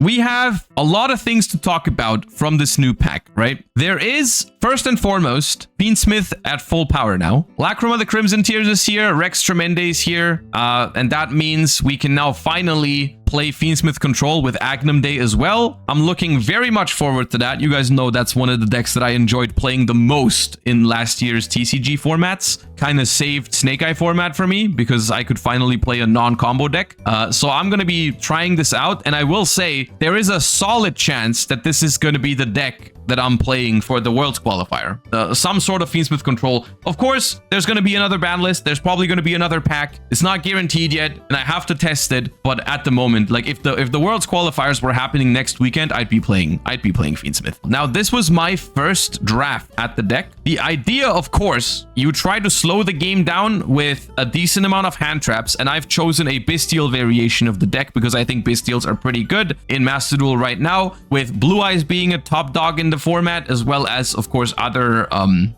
we have a lot of things to talk about from this new pack, right? There is, first and foremost, Fiendsmith at full power now. Lacrima the Crimson Tears is here, Rex Tremende is here, and that means we can now finally play Fiendsmith Control with Agnum Day as well. I'm looking very much forward to that. You guys know that's one of the decks that I enjoyed playing the most in last year's TCG formats. Kind of saved Snake Eye format for me because I could finally play a non-combo deck. So I'm going to be trying this out, and I will say there is a solid chance that this is going to be the deck that I'm playing for the Worlds qualifier. Some sort of Fiendsmith Control. Of course, there's going to be another ban list. There's probably going to be another pack. It's not guaranteed yet, and I have to test it. But at the moment, like if the Worlds qualifiers were happening next weekend, I'd be playing Fiendsmith. Now, this was my first draft at the deck. The idea, of course, you try to slow the game down with a decent amount of hand traps, and I've chosen a Bestial variation of the deck because I think Bestials are pretty good in Master Duel right now, with Blue Eyes being a top dog in the format, as well as, of course, other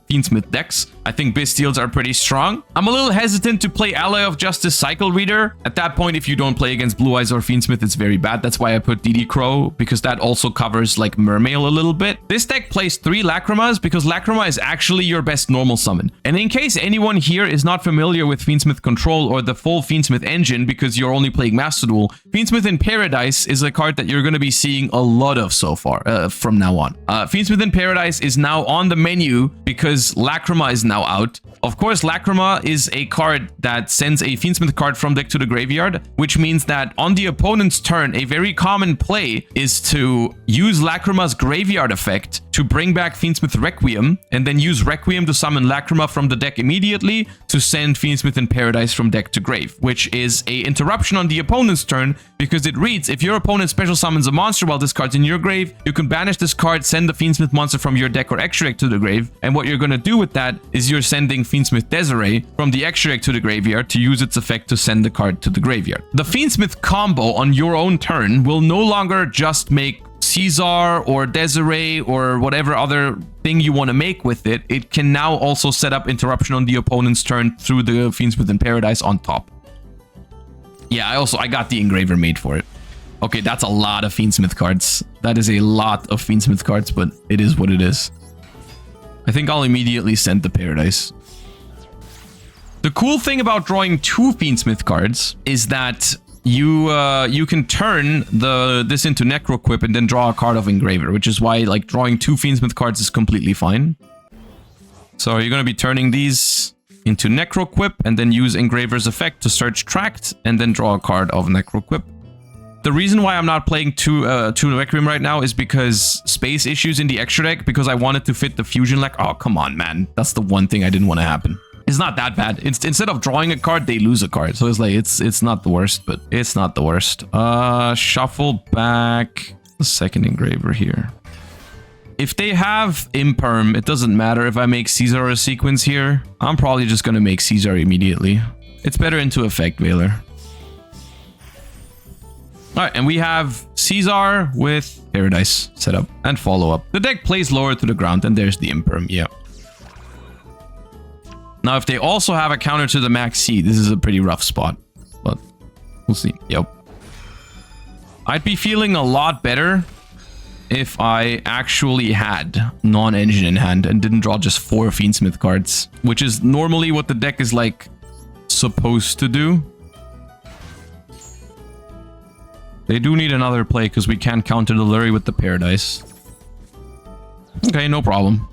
Fiendsmith decks. I think Bestials are pretty strong. I'm a little hesitant to play Ally of Justice Cycle Reader. At that point, if you don't play against Blue Eyes or Fiendsmith, it's very bad. That's why I put DD Crow, because that also covers like Mermail a little bit. This deck plays 3 Lacrimas because Lacrima is actually your best normal summon. And in case anyone here is not familiar with Fiendsmith Control or the full Fiendsmith engine because you're only playing Master Duel, Fiendsmith in Paradise is a card that you're going to be seeing a lot of so far from now on. Fiendsmith in Paradise is now on the menu because Lacrima is now out. Of course, Lacrima is a card that sends a Fiendsmith card from deck to the graveyard, which means that on the opponent's turn, a very common play is to use Lacrima's graveyard effect to bring back Fiendsmith Requiem, and then use Requiem to summon Lacrima from the deck immediately to send Fiendsmith in Paradise from deck to grave, which is a interruption on the opponent's turn because it reads, if your opponent special summons a monster while this card's in your grave, you can banish this card, send the Fiendsmith monster from your deck or extra deck to the grave, and what you're going to do with that is you're sending Fiendsmith Desiree from the extra deck to the graveyard to use its effect to send the card to the graveyard. The Fiendsmith combo on your own turn will no longer just make Caesar or Desiree or whatever other thing you want to make with it. It can now also set up interruption on the opponent's turn through the Fiendsmith in Paradise on top. Yeah, I got the engraver made for it. Okay, that's a lot of Fiendsmith cards. That is a lot of Fiendsmith cards, but it is what it is. I think I'll immediately send the Paradise. The cool thing about drawing 2 Fiendsmith cards is that you can turn this into Necroquip and then draw a card of Engraver, which is why like drawing 2 Fiendsmith cards is completely fine. So you're going to be turning these into Necroquip and then use Engraver's effect to search Tract and then draw a card of Necroquip. The reason why I'm not playing two Requiem right now is because space issues in the extra deck, because I wanted to fit the fusion lag. Oh, come on, man. That's the one thing I didn't want to happen. It's not that bad. Instead of drawing a card, they lose a card. So it's like, it's not the worst, but it's not the worst. Shuffle back the second Engraver here. If they have Imperm, it doesn't matter if I make Caesar or a sequence here. I'm probably just going to make Caesar immediately. It's better into effect, Veiler. Alright, and we have Caesar with Paradise set up and follow up. The deck plays lower to the ground, and there's the Imperm, yeah. Now, if they also have a counter to the Max C, this is a pretty rough spot, but we'll see. Yep. I'd be feeling a lot better if I actually had non-engine in hand and didn't draw just 4 Fiendsmith cards, which is normally what the deck is like supposed to do. They do need another play because we can't counter the Lurie with the Paradise. Okay, no problem.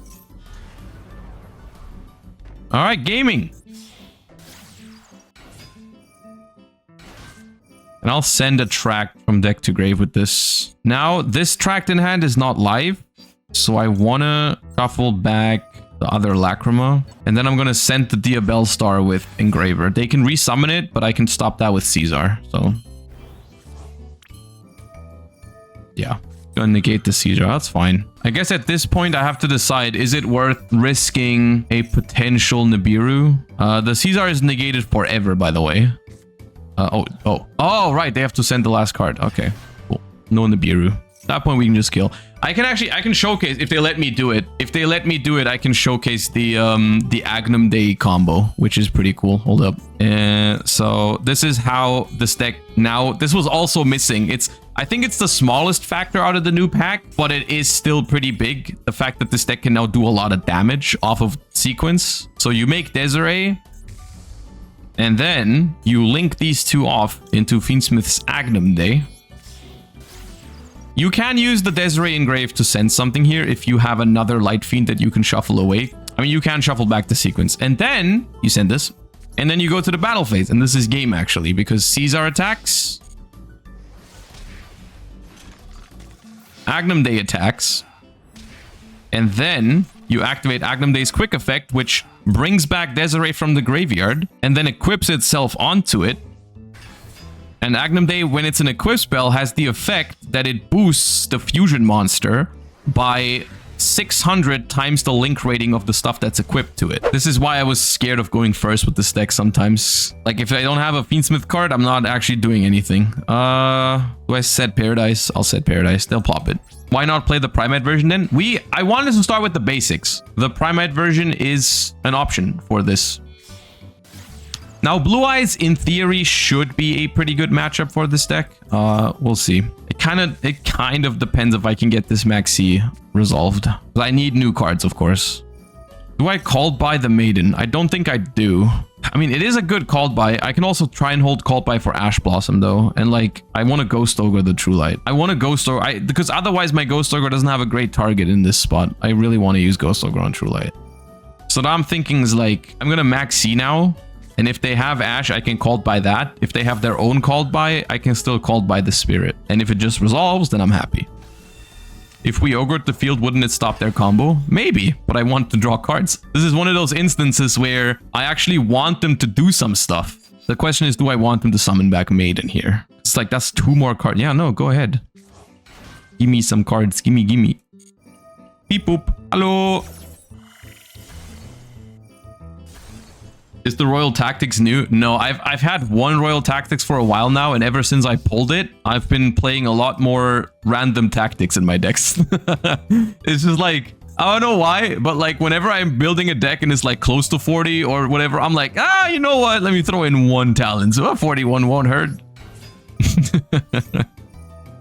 All right, gaming. And I'll send a Tract from deck to grave with this. Now, this Tract in hand is not live, so I want to shuffle back the other Lacrima. And then I'm going to send the Diabell Star with Engraver. They can resummon it, but I can stop that with Caesar, so... yeah, gonna negate the Caesar. That's fine. I guess at this point I have to decide, is it worth risking a potential Nibiru? The Caesar is negated forever, by the way. Oh, right. They have to send the last card. Okay, cool. No Nibiru. At that point, we can just kill. I can showcase if they let me do it. If they let me do it, I can showcase the Agnum Day combo, which is pretty cool. Hold up. So this is how this deck now. This was also missing. I think it's the smallest factor out of the new pack, but it is still pretty big. The fact that this deck can now do a lot of damage off of sequence. So you make Desiree, and then you link these two off into Fiendsmith's Agnum Day. You can use the Desiree Engrave to send something here if you have another Light Fiend that you can shuffle away. I mean, you can shuffle back the sequence. And then you send this. And then you go to the battle phase. And this is game, actually, because Caesar attacks. Agnum Day attacks. And then you activate Agnum Day's quick effect, which brings back Desiree from the graveyard. And then equips itself onto it. And Agnum Day, when it's an equip spell, has the effect that it boosts the fusion monster by 600 times the link rating of the stuff that's equipped to it. This is why I was scared of going first with this deck sometimes. Like, if I don't have a Fiendsmith card, I'm not actually doing anything. Do I set Paradise? I'll set Paradise. They'll pop it. Why not play the Primite version then? I wanted to start with the basics. The Primite version is an option for this. Now, Blue Eyes, in theory, should be a pretty good matchup for this deck. We'll see. It kind of depends if I can get this Maxi resolved. I need new cards, of course. Do I Called By the Maiden? I don't think I do. I mean, it is a good Called By. I can also try and hold Called By for Ash Blossom, though. And, like, I want to Ghost Ogre the True Light. I want to Ghost Ogre... because otherwise, my Ghost Ogre doesn't have a great target in this spot. I really want to use Ghost Ogre on True Light. So what I'm thinking is, like, I'm going to Maxi now. And if they have Ash, I can Called By that. If they have their own Called By, I can still Called By the Spirit. And if it just resolves, then I'm happy. If we Ogred the field, wouldn't it stop their combo? Maybe, but I want to draw cards. This is one of those instances where I actually want them to do some stuff. The question is, do I want them to summon back Maiden here? It's like, that's 2 more cards. Yeah, no, go ahead. Give me some cards. Gimme, gimme. Beep boop. Hello. Is the Royal Tactics new? No, I've had one Royal Tactics for a while now, and ever since I pulled it, I've been playing a lot more random tactics in my decks. It's just like, I don't know why, but like whenever I'm building a deck and it's like close to 40 or whatever, I'm like, you know what? Let me throw in 1 talent. So 41 won't hurt.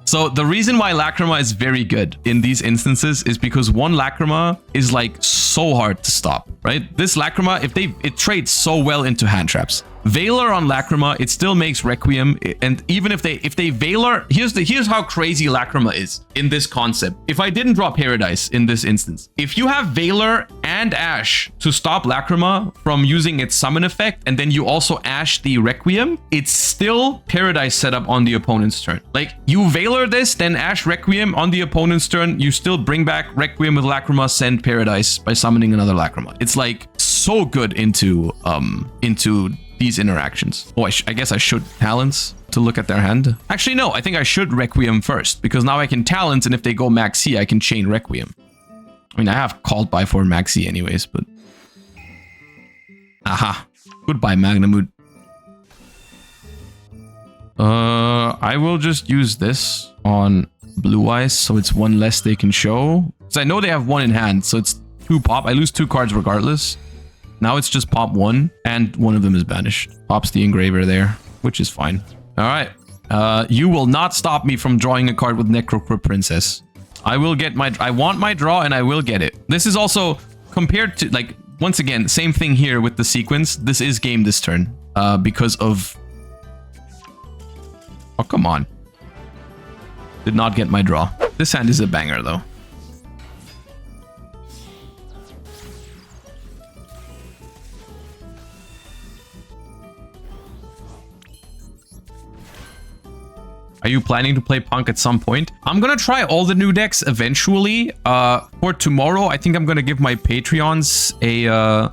So the reason why Lacrima is very good in these instances is because one Lacrima is like so hard to stop, right? This Lacrima, it trades so well into hand traps. Valor on Lacrima, it still makes Requiem, and even if they Valor, here's how crazy Lacrima is in this concept. If I didn't draw Paradise in this instance, if you have Valor and Ash to stop Lacrima from using its summon effect, and then you also Ash the Requiem, it's still Paradise setup on the opponent's turn. Like, you Valor this, then Ash Requiem on the opponent's turn, you still bring back Requiem with Lacrima, send Paradise by summoning another Lacrima. It's like so good into these interactions. Oh, I guess I should Talents to look at their hand. Actually, no, I think I should Requiem first, because now I can Talents, and if they go Maxi, I can chain Requiem. I mean, I have Called By for Maxi anyways, but... Aha. Goodbye, Magnamud. I will just use this on Blue Eyes, so it's 1 less they can show. Because I know they have 1 in hand, so it's 2 pop. I lose 2 cards regardless. Now it's just pop 1, and 1 of them is banished. Pops the Engraver there, which is fine. All right. You will not stop me from drawing a card with Necrocrypt Princess. I will get my... I want my draw, and I will get it. This is also compared to... Like, once again, same thing here with the sequence. This is game this turn. Because of... Oh, come on. Did not get my draw. This hand is a banger, though. Are you planning to play Punk at some point? I'm gonna try all the new decks eventually. For tomorrow, I think I'm gonna give my Patreons a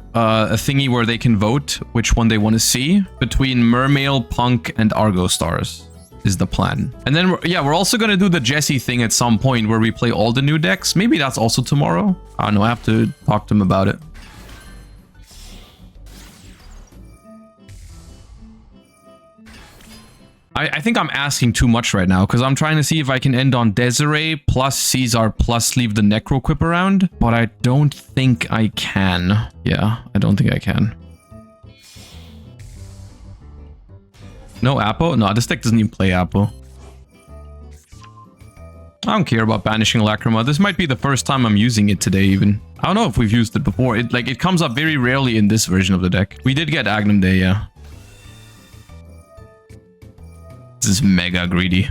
thingy where they can vote which one they want to see between Mermail, Punk, and Argo Stars is the plan. And then, yeah, we're also gonna do the Jesse thing at some point where we play all the new decks. Maybe that's also tomorrow. I don't know. I have to talk to him about it. I think I'm asking too much right now because I'm trying to see if I can end on Desiree plus Caesar plus leave the Necro Quip around, but I don't think I can. Yeah, I don't think I can. No Apo? No, this deck doesn't even play Apo. I don't care about banishing Lacrima. This might be the first time I'm using it today even. I don't know if we've used it before. It comes up very rarely in this version of the deck. We did get Agnum Day, yeah. This is mega greedy.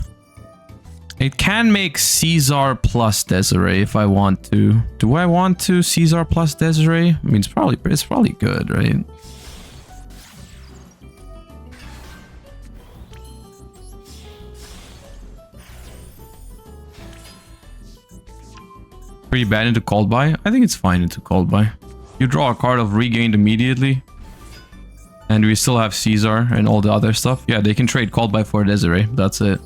It can make Caesar plus Desiree if I want to. Do I want to Caesar plus Desiree? I mean, it's probably good, right? Pretty bad into called by? I think it's fine into called by. You draw a card of regained immediately. And we still have Caesar and all the other stuff. Yeah, they can trade called by for Desiree. That's it.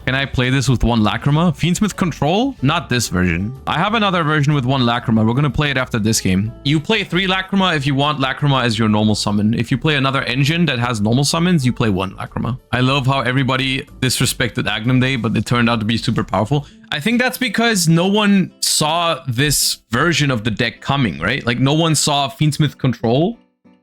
Can I play this with one Lacrima? Fiendsmith control? Not this version. I have another version with one Lacrima. We're going to play it after this game. You play 3 Lacrima if you want Lacrima as your normal summon. If you play another engine that has normal summons, you play 1 Lacrima. I love how everybody disrespected Agnum Day, but it turned out to be super powerful. I think that's because no one saw this version of the deck coming, right? Like, no one saw Fiendsmith control.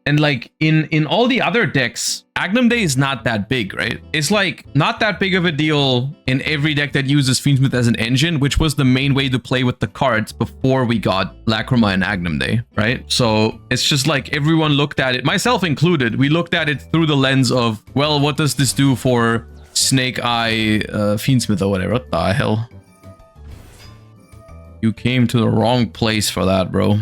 And like in all the other decks, Agnum Day is not that big, right? It's like not that big of a deal in every deck that uses Fiendsmith as an engine, which was the main way to play with the cards before we got Lacrima and Agnum Day, right? So it's just like everyone looked at it, myself included. We looked at it through the lens of, well, what does this do for Snake Eye Fiendsmith or whatever? What the hell? You came to the wrong place for that, bro.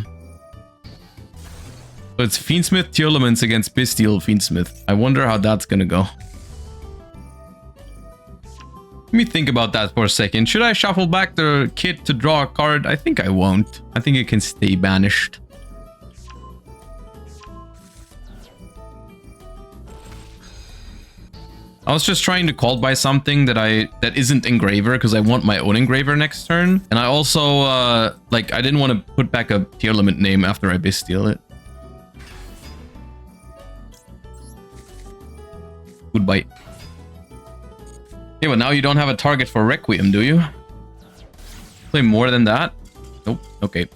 So it's Fiendsmith Tearlaments against Bestial Fiendsmith. I wonder how that's gonna go. Let me think about that for a second. Should I shuffle back the kit to draw a card? I think I won't. I think it can stay banished. I was just trying to call by something that isn't Engraver because I want my own Engraver next turn. And I also, I didn't want to put back a Tearlament name after I Bestial it. Goodbye. Yeah, but now you don't have a target for Requiem, do you? Play more than that? Nope. Okay.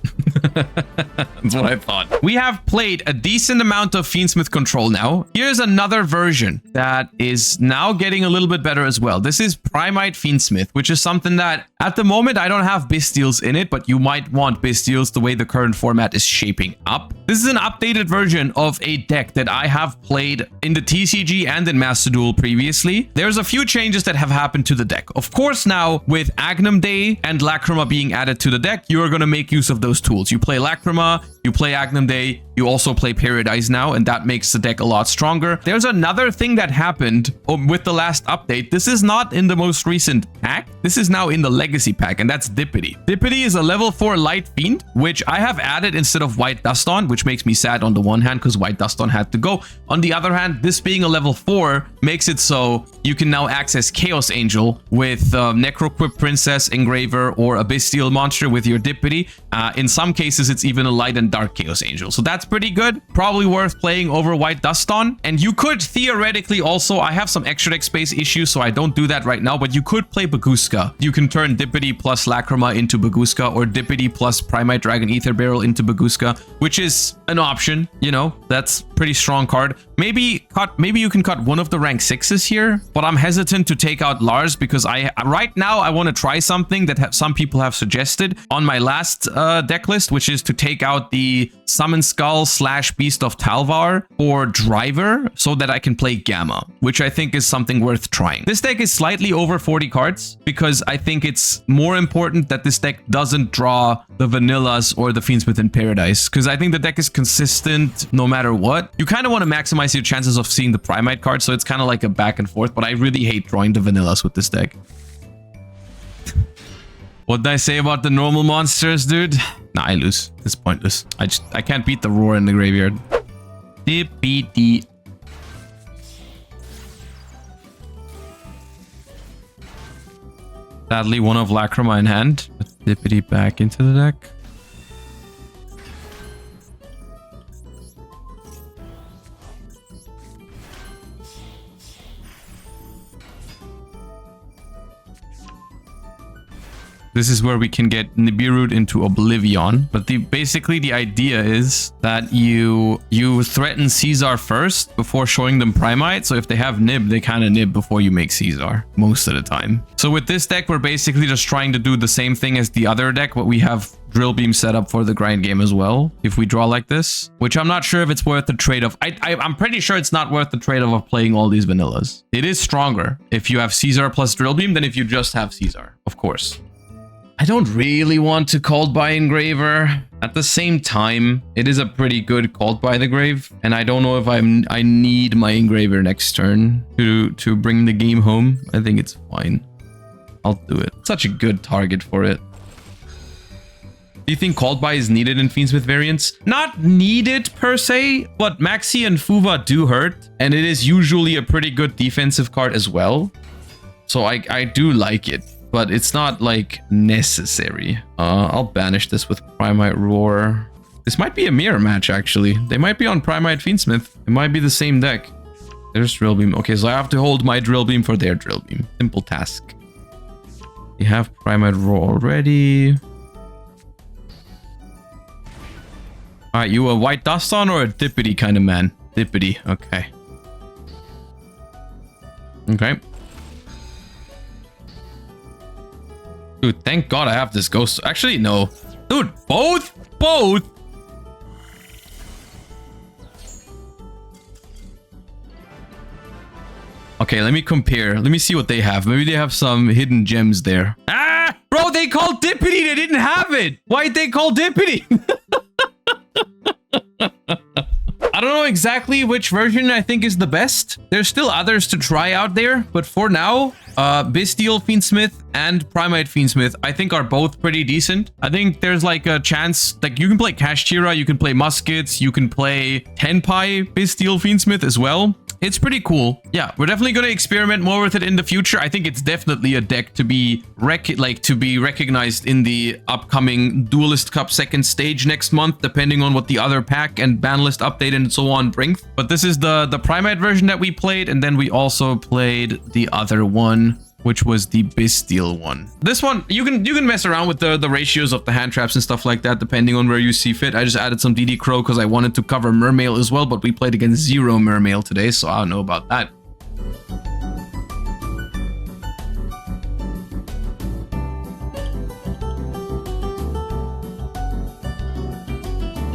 That's what I thought. We have played a decent amount of Fiendsmith control now. Here's another version that is now getting a little bit better as well. This is Primite Fiendsmith, which is something that at the moment I don't have Bestials in it, but you might want Bestials the way the current format is shaping up. This is an updated version of a deck that I have played in the TCG and in Master Duel previously. There's a few changes that have happened to the deck. Of course, now with Agnum Day and Lacrima being added to the deck, you are going to make use of those tools. You play Lacrima, you play Agnum Day, you also play Paradise now, and that makes the deck a lot stronger. There's another thing that happened with the last update. This is not in the most recent pack. This is now in the Legacy pack, and that's Dippity. Dippity is a level 4 Light Fiend, which I have added instead of White Duston, which makes me sad on the one hand because White Duston had to go. On the other hand, this being a level 4 makes it so you can now access Chaos Angel with Necroquip Princess, Engraver, or a Bestial monster with your Dippity. In some cases, it's even a Light and Dark Chaos Angel. So that's pretty good. Probably worth playing over White Duston. And you could theoretically also, I have some extra deck space issues, so I don't do that right now, but you could play Baguska. You can turn Dippity plus Lacrima into Baguska, or Dippity plus Primite Dragon Ether Barrel into Baguska, which is an option. You know, that's pretty strong card. Maybe you can cut one of the rank 6s here, but I'm hesitant to take out Lars because right now I want to try something that some people have suggested on my last deck list, which is to take out the Summon Skull / Beast of Talvar or Driver so that I can play Gamma, which I think is something worth trying. This deck is slightly over 40 cards because I think it's more important that this deck doesn't draw the Vanillas or the Fiendsmith in Paradise, because I think the deck is consistent no matter what. You kind of want to maximize your chances of seeing the Primite card, so it's kind of like a back and forth, but I really hate drawing the Vanillas with this deck. What did I say about the normal monsters, dude? Nah, I lose. It's pointless. I can't beat the Roar in the graveyard. Dippity. Sadly, one of Lacrima in hand. Let's Dippity back into the deck. This is where we can get Nibiru'd into Oblivion. But basically the idea is that you threaten Caesar first before showing them Primite. So if they have Nib, they kind of nib before you make Caesar most of the time. So with this deck, we're basically just trying to do the same thing as the other deck, but we have Drill Beam set up for the grind game as well. If we draw like this, which I'm not sure if it's worth the trade-off. I'm pretty sure it's not worth the trade-off of playing all these vanillas. It is stronger if you have Caesar plus Drill Beam than if you just have Caesar, of course. I don't really want to Called by Engraver. At the same time, it is a pretty good Called by the Grave, and I don't know if I need my Engraver next turn to bring the game home. I think it's fine. I'll do it. Such a good target for it. Do you think Called by is needed in Fiendsmith variants? Not needed per se, but Maxi and Fuva do hurt, and it is usually a pretty good defensive card as well. So I do like it, but it's not like necessary. I'll banish this with Primite Roar. This might be a mirror match actually. They might be on Primite Fiendsmith. It might be the same deck. There's Drill Beam. Okay, so I have to hold my Drill Beam for their Drill Beam. Simple task. You have Primite Roar already. All right, you a White Dust on or a Dippity kind of man? Dippity, okay. Okay. Dude, thank God I have this ghost. Actually, no. Dude, both? Both? Okay, let me compare. Let me see what they have. Maybe they have some hidden gems there. Ah! Bro, they called Dippity. They didn't have it. Why'd they call Dippity? I don't know exactly which version I think is the best. There's still others to try out there, but for now, Bestial Fiendsmith and Primite Fiendsmith I think are both pretty decent. I think there's like a chance, like you can play Kashtira, you can play Muskets, you can play Tenpai Bestial Fiendsmith as well. It's pretty cool. Yeah, we're definitely going to experiment more with it in the future. I think it's definitely a deck to be recognized in the upcoming Duelist Cup second stage next month, depending on what the other pack and ban list update and so on bring. But this is the Primite version that we played, and then we also played the other one, which was the Bestial one. This one, you can mess around with the ratios of the hand traps and stuff like that, depending on where you see fit. I just added some DD Crow because I wanted to cover Mermail as well, but we played against 0 Mermail today, so I don't know about that.